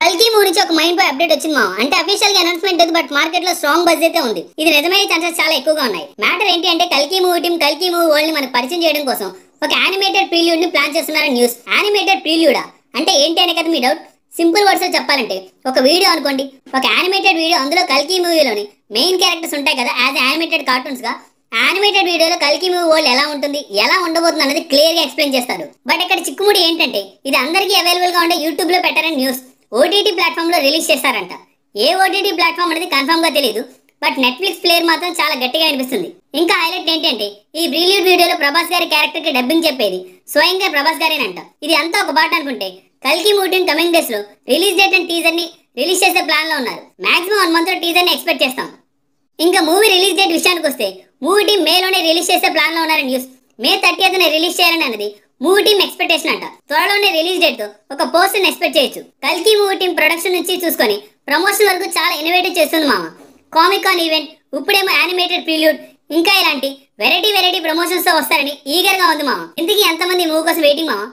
కల్కి మూవీ నుంచి ఒక మైండ్ పై అప్డేట్ వచ్చింది మా అంటే అఫీషియల్ గా అనౌన్స్మెంట్ లేదు బట్ మార్కెట్ లో స్ట్రాంగ్ బజ్ అయితే ఉంది. ఇది నిజమయ్యే ఛాన్సెస్ చాలా ఎక్కువగా ఉన్నాయి. మ్యాటర్ ఏంటి అంటే కల్కి మూవీ టీం కల్కి మూవీ వరల్డ్ ని మనకు పరిచయం చేయడం కోసం ఒక యానిమేటెడ్ ప్రీల్యూడ్ ని ప్లాన్ చేస్తున్నారని న్యూస్. యానిమేటెడ్ ప్రీల్యూడా అంటే ఏంటి అనే కదా మీ డౌట్. సింపుల్ వర్డ్స్ లో చెప్పాలంటే ఒక వీడియో అనుకోండి, ఒక యానిమేటెడ్ వీడియో, అందులో కల్కి మూవీలోని మెయిన్ క్యారెక్టర్స్ ఉంటాయి కదా యాజ్ యానిమేటెడ్ కార్టూన్స్ గా. యానిమేటెడ్ వీడియోలో కల్కి మూవీ వరల్డ్ ఎలా ఉంటుంది, ఎలా ఉండబోతుంది అనేది క్లియర్ గా ఎక్స్ప్లెయిన్ చేస్తారు. బట్ ఇక్కడ చిక్కుముడి ఏంటంటే ఇది అందరికీ అవైలబుల్ గా ఉండే యూట్యూబ్ లో పెట్టారని న్యూస్. ఓటీటీ ప్లాట్ఫామ్ లో రిలీజ్ చేస్తారంట. ఏ ఓటీటీ ప్లాట్ఫామ్ అనేది కన్ఫర్మ్ గా తెలియదు, బట్ నెట్ఫ్లిక్స్ ప్లేయర్ మాత్రం చాలా గట్టిగా అనిపిస్తుంది. ఇంకా హైలైట్ ఏంటంటే ఈ ప్రీల్యూడ్ వీడియోలో ప్రభాస్ గారి క్యారెక్టర్ కి డబ్బింగ్ చెప్పేది స్వయంగా ప్రభాస్ గారేనంట. ఇది అంతా ఒక పాట అనుకుంటే కల్కి మూవీ కమింగ్ డేస్ లో రిలీజ్ డేట్ అండ్ టీజర్ ని రిలీజ్ చేసే ప్లాన్ లో ఉన్నారు. మాక్సిమం 1 month లో టీజర్ ని ఎక్స్పెక్ట్ చేస్తాం. ఇంకా మూవీ రిలీజ్ డేట్ విషయానికి వస్తే మూవీ టీం మేలోనే రిలీజ్ చేసే ప్లాన్ లో ఉన్నారని న్యూస్. May 30th రిలీజ్ చేయాలని అన్నది మూవీ టీం ఎక్స్పెక్టేషన్ అంట. త్వరలోనే రిలీజ్ డేట్ తో ఒక పోస్టర్ ఎక్స్పెక్ట్ చేయొచ్చు. కల్కి మూవీ టీం ప్రొడక్షన్ నుంచి చూసుకొని ప్రమోషన్ వరకు చాలా ఇన్నోవేటివ్ చేస్తుంది మామ. కామిక్ కాన్ ఈవెంట్, ఇప్పుడేమో యానిమేటెడ్ ప్రీల్యూడ్, ఇంకా ఇలాంటి వెరైటీ ప్రమోషన్స్ తో వస్తారని ఈగర్ గా ఉంది మామ. ఇంతకీ ఎంతమంది మూవీ కోసం వెయిటింగ్ మామ?